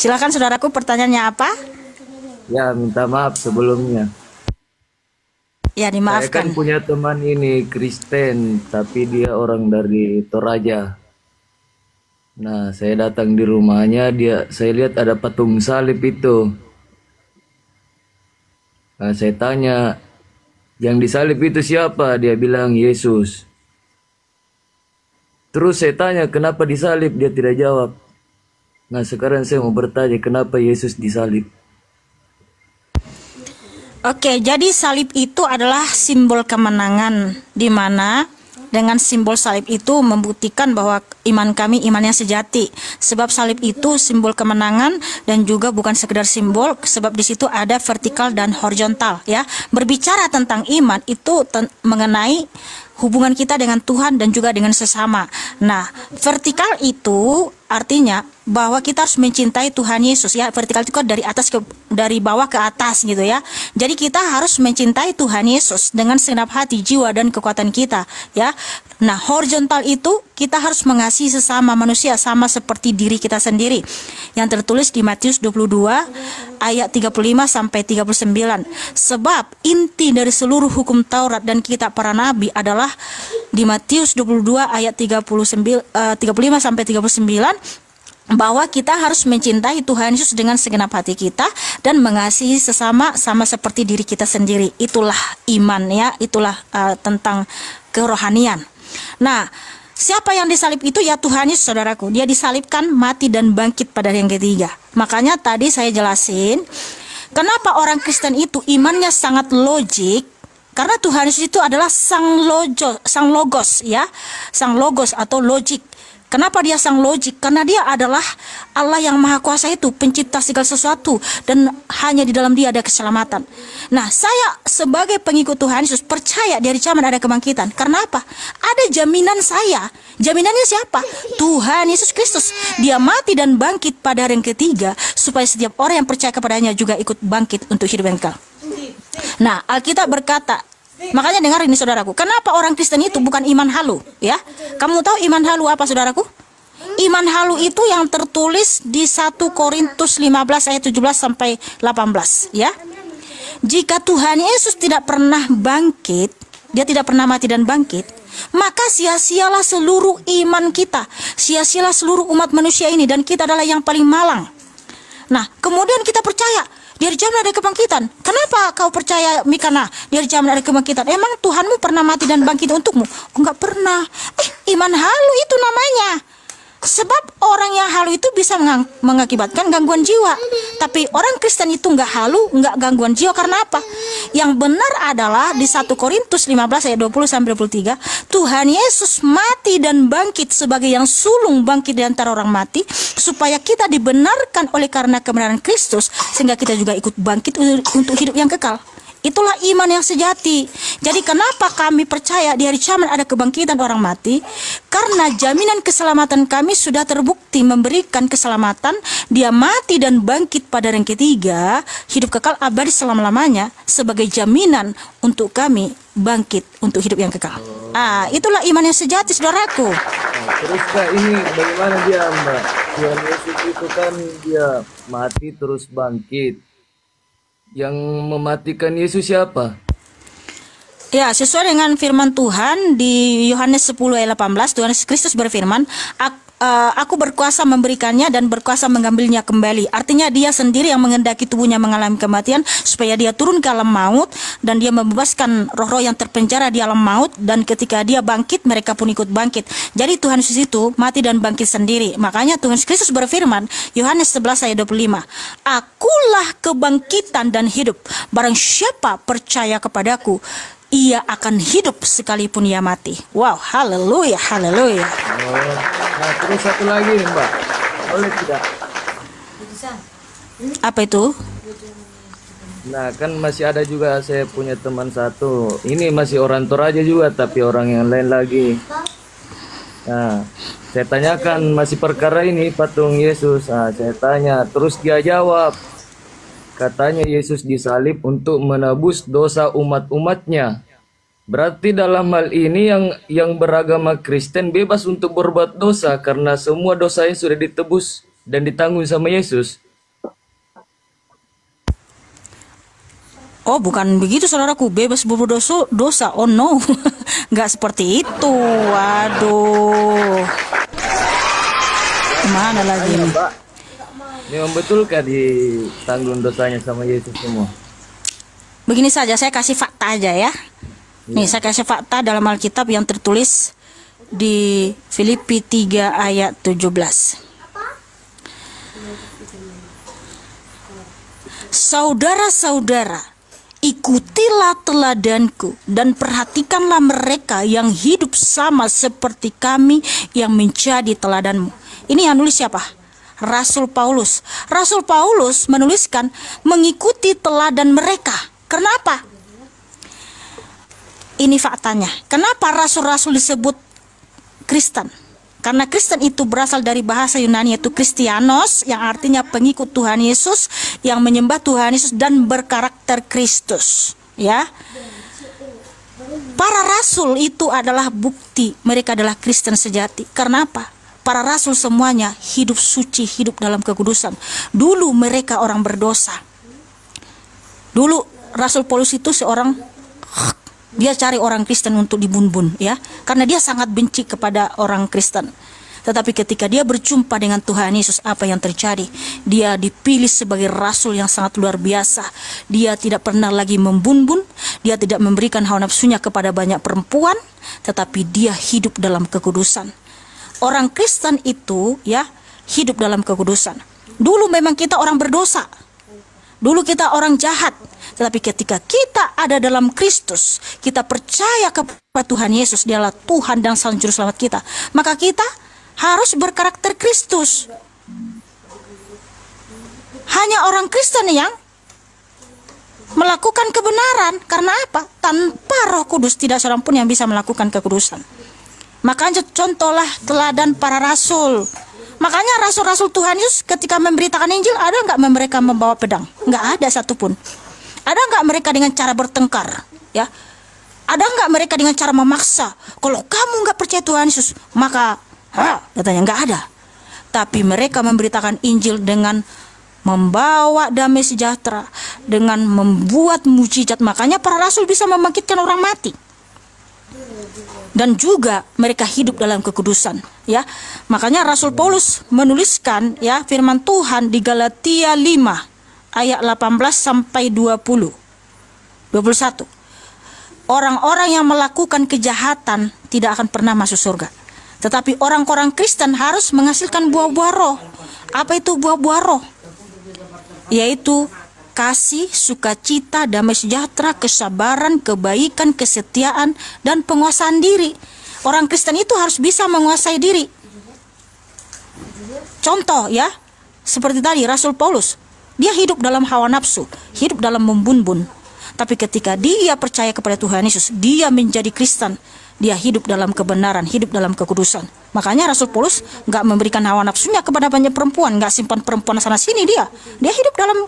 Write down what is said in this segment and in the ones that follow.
Silakan saudaraku, pertanyaannya apa? Ya, minta maaf sebelumnya. Ya, Saya kan dimaafkan. punya teman ini Kristen, tapi dia orang dari Toraja. Nah, saya datang di rumahnya, saya lihat ada patung salib itu. Nah, saya tanya, yang disalib itu siapa? Dia bilang Yesus. Terus saya tanya, kenapa disalib? Dia tidak jawab. Nah, sekarang saya mau bertanya, kenapa Yesus disalib? Oke, jadi salib itu adalah simbol kemenangan, di mana dengan simbol salib itu membuktikan bahwa iman kami iman yang sejati. Sebab salib itu simbol kemenangan dan juga bukan sekedar simbol, sebab di situ ada vertikal dan horizontal ya. Berbicara tentang iman itu mengenai hubungan kita dengan Tuhan dan juga dengan sesama. Nah, vertikal itu artinya bahwa kita harus mencintai Tuhan Yesus ya. Vertikal itu kan dari bawah ke atas gitu ya. Jadi kita harus mencintai Tuhan Yesus dengan segenap hati, jiwa dan kekuatan kita ya. Nah, horizontal itu kita harus mengasihi sesama manusia sama seperti diri kita sendiri. Yang tertulis di Matius 22 ayat 35 sampai 39. Sebab inti dari seluruh hukum Taurat dan kitab para nabi adalah di Matius 22 ayat 35 sampai 39, bahwa kita harus mencintai Tuhan Yesus dengan segenap hati kita dan mengasihi sesama sama seperti diri kita sendiri. Itulah iman ya, itulah tentang kerohanian. Nah, siapa yang disalib itu? Ya Tuhan Yesus, saudaraku. Dia disalibkan, mati dan bangkit pada hari yang ketiga. Makanya tadi saya jelasin kenapa orang Kristen itu imannya sangat logik. Karena Tuhan Yesus itu adalah sang logos ya, sang logos atau logik. Kenapa dia sang logik? Karena dia adalah Allah yang maha kuasa itu, pencipta segala sesuatu, dan hanya di dalam dia ada keselamatan. Nah, saya sebagai pengikut Tuhan Yesus percaya dari zaman ada kebangkitan. Karena apa? Ada jaminan saya. Jaminannya siapa? Tuhan Yesus Kristus. Dia mati dan bangkit pada hari yang ketiga, supaya setiap orang yang percaya kepadanya juga ikut bangkit untuk hidup yang kekal. Nah, Alkitab berkata, makanya dengar ini saudaraku, kenapa orang Kristen itu bukan iman halu ya? Kamu tahu iman halu apa saudaraku? Iman halu itu yang tertulis di 1 Korintus 15 ayat 17 sampai 18 ya. Jika Tuhan Yesus tidak pernah bangkit, dia tidak pernah mati dan bangkit, maka sia-sialah seluruh iman kita, sia-sialah seluruh umat manusia ini, dan kita adalah yang paling malang. Nah, kemudian kita percaya dari zaman ada kebangkitan. Kenapa kau percaya Mikana? Dari zaman ada kebangkitan. Emang Tuhanmu pernah mati dan bangkit untukmu? Oh, enggak pernah. Iman halu itu namanya. Sebab orang yang halu itu bisa mengakibatkan gangguan jiwa. Tapi orang Kristen itu enggak halu, enggak gangguan jiwa. Karena apa? Yang benar adalah di 1 Korintus 15 ayat 20 sampai 23, Tuhan Yesus mati dan bangkit sebagai yang sulung bangkit di antara orang mati, supaya kita dibenarkan oleh karena kebenaran Kristus, sehingga kita juga ikut bangkit untuk hidup yang kekal. Itulah iman yang sejati. Jadi kenapa kami percaya di hari zaman ada kebangkitan orang mati? Karena jaminan keselamatan kami sudah terbukti memberikan keselamatan. Dia mati dan bangkit pada hari yang ketiga, hidup kekal abadi selama-lamanya, sebagai jaminan untuk kami bangkit untuk hidup yang kekal. Itulah iman yang sejati, saudaraku. Terus Kak, ini bagaimana dia Mbak? Tuhan Yesus itu kan dia mati terus bangkit. Yang mematikan Yesus siapa? Ya, sesuai dengan firman Tuhan di Yohanes 10 ayat 18, Tuhan Yesus Kristus berfirman, aku berkuasa memberikannya dan berkuasa mengambilnya kembali. Artinya dia sendiri yang mengendaki tubuhnya mengalami kematian, supaya dia turun ke alam maut, dan dia membebaskan roh-roh yang terpenjara di alam maut, dan ketika dia bangkit, mereka pun ikut bangkit. Jadi Tuhan Yesus itu mati dan bangkit sendiri. Makanya Tuhan Yesus Kristus berfirman, Yohanes 11 ayat 25, akulah kebangkitan dan hidup. Barang siapa percaya kepadaku, ia akan hidup sekalipun ia mati. Wow, haleluya, haleluya. Nah, terus satu lagi nih Mbak, boleh tidak? Apa itu? Nah, kan masih ada juga, saya punya teman satu. Ini masih orang Toraja juga, tapi orang yang lain lagi. Nah, saya tanyakan masih perkara ini patung Yesus. Nah, saya tanya, terus dia jawab, katanya Yesus disalib untuk menebus dosa umat-umatnya. Berarti dalam hal ini yang beragama Kristen bebas untuk berbuat dosa karena semua dosanya sudah ditebus dan ditanggung sama Yesus. Oh, bukan begitu saudaraku, bebas berdosa dosa. Oh no. Nggak seperti itu. Waduh. Mana lagi nih? Mbak, memang betulkah ditanggung dosanya sama Yesus semua? Begini saja, saya kasih fakta aja ya. Nih, saya kasih fakta dalam Alkitab yang tertulis di Filipi 3 ayat 17. Saudara-saudara, ikutilah teladanku dan perhatikanlah mereka yang hidup sama seperti kami yang menjadi teladanmu. Ini yang nulis siapa? Rasul Paulus. Rasul Paulus menuliskan mengikuti teladan mereka. Kenapa? Ini faktanya. Kenapa rasul-rasul disebut Kristen? Karena Kristen itu berasal dari bahasa Yunani yaitu Kristianos, yang artinya pengikut Tuhan Yesus, yang menyembah Tuhan Yesus dan berkarakter Kristus. Ya, para rasul itu adalah bukti mereka adalah Kristen sejati. Karena apa? Para rasul semuanya hidup suci, hidup dalam kekudusan. Dulu mereka orang berdosa. Dulu Rasul Paulus itu seorang, dia cari orang Kristen untuk dibunuh, ya, karena dia sangat benci kepada orang Kristen. Tetapi ketika dia berjumpa dengan Tuhan Yesus, apa yang terjadi? Dia dipilih sebagai rasul yang sangat luar biasa. Dia tidak pernah lagi membunuh, dia tidak memberikan hawa nafsunya kepada banyak perempuan, tetapi dia hidup dalam kekudusan. Orang Kristen itu, ya, hidup dalam kekudusan. Dulu memang kita orang berdosa. Dulu kita orang jahat. Tetapi ketika kita ada dalam Kristus, kita percaya kepada Tuhan Yesus, dialah Tuhan dan Sang Juru Selamat kita, maka kita harus berkarakter Kristus. Hanya orang Kristen yang melakukan kebenaran. Karena apa? Tanpa Roh Kudus tidak seorang pun yang bisa melakukan kekudusan. Makanya contohlah teladan para rasul. Makanya rasul-rasul Tuhan Yesus ketika memberitakan Injil, ada nggak mereka membawa pedang? Nggak ada satupun. Ada nggak mereka dengan cara bertengkar? Ya, ada nggak mereka dengan cara memaksa? Kalau kamu nggak percaya Tuhan Yesus, maka katanya nggak ada. Tapi mereka memberitakan Injil dengan membawa damai sejahtera, dengan membuat mujizat. Makanya para rasul bisa membangkitkan orang mati. Dan juga mereka hidup dalam kekudusan, ya. Makanya Rasul Paulus menuliskan, ya, firman Tuhan di Galatia 5 ayat 18 sampai 21. Orang-orang yang melakukan kejahatan tidak akan pernah masuk surga. Tetapi orang-orang Kristen harus menghasilkan buah-buah roh. Apa itu buah-buah roh? Yaitu kasih, sukacita, damai sejahtera, kesabaran, kebaikan, kesetiaan, dan penguasaan diri. Orang Kristen itu harus bisa menguasai diri. Contoh, ya, seperti tadi Rasul Paulus, dia hidup dalam hawa nafsu, hidup dalam membun-bun. Tapi ketika dia percaya kepada Tuhan Yesus, dia menjadi Kristen. Dia hidup dalam kebenaran, hidup dalam kekudusan. Makanya Rasul Paulus nggak memberikan hawa nafsunya kepada banyak perempuan, nggak simpan perempuan sana sini dia. Dia hidup dalam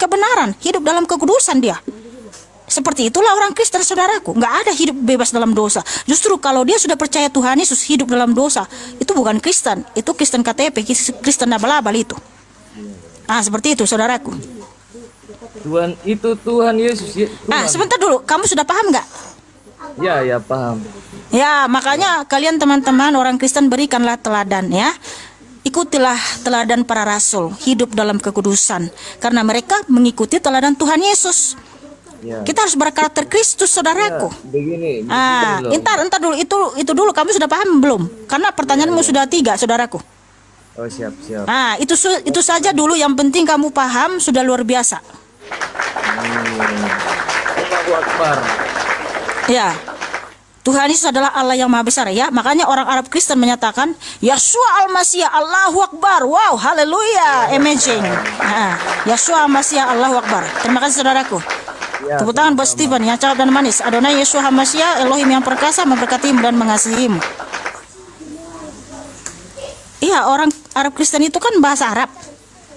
kebenaran, hidup dalam kekudusan dia. Seperti itulah orang Kristen, saudaraku. Nggak ada hidup bebas dalam dosa. Justru kalau dia sudah percaya Tuhan Yesus, hidup dalam dosa, itu bukan Kristen. Itu Kristen KTP, Kristen abal-abal itu. Seperti itu, saudaraku. Tuhan itu Tuhan Yesus. Tuhan. Sebentar dulu, kamu sudah paham nggak? Ya, paham. Ya, makanya kalian teman-teman orang Kristen berikanlah teladan, ya. Ikutilah teladan para rasul, hidup dalam kekudusan, karena mereka mengikuti teladan Tuhan Yesus. Ya. Kita harus berkarakter Kristus, saudaraku. Ya, begini entar dulu, itu dulu kamu sudah paham belum? Karena pertanyaanmu sudah 3, saudaraku. Oh, siap. Itu saja dulu, yang penting kamu paham, sudah luar biasa. Allahu Akbar. Ya. Tuhan Yesus adalah Allah yang maha besar, ya. Makanya orang Arab Kristen menyatakan Yeshua Al-Masih, Allahu Akbar. Wow, haleluya, amazing. Yeshua Al-Masih, Allahu Akbar. Terima kasih, saudaraku. Ya, tepuk tangan buat Stephen yang cakap dan manis. Adonai Yeshua Al-Masih, Elohim yang perkasa, memberkatimu dan mengasihimu. Iya, orang Arab Kristen itu kan bahasa Arab.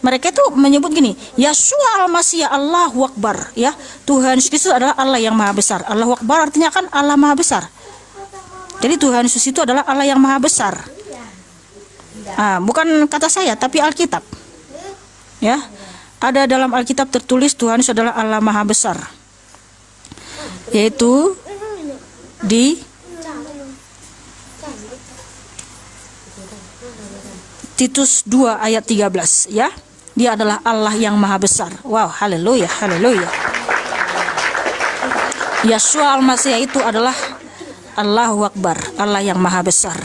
Mereka itu menyebut gini, Yeshua Al-Masih, Allahu Akbar, ya. Tuhan Yesus adalah Allah yang maha besar. Allahu Akbar artinya kan Allah maha besar. Jadi Tuhan Yesus itu adalah Allah yang maha besar. Bukan kata saya, tapi Alkitab. Ya. Ada dalam Alkitab tertulis Tuhan Yesus adalah Allah maha besar. yaitu di Titus 2 ayat 13 ya. Dia adalah Allah yang maha besar. Wow, haleluya, haleluya. Yeshua Al-Masih itu adalah Allahu Akbar, Allah yang maha besar.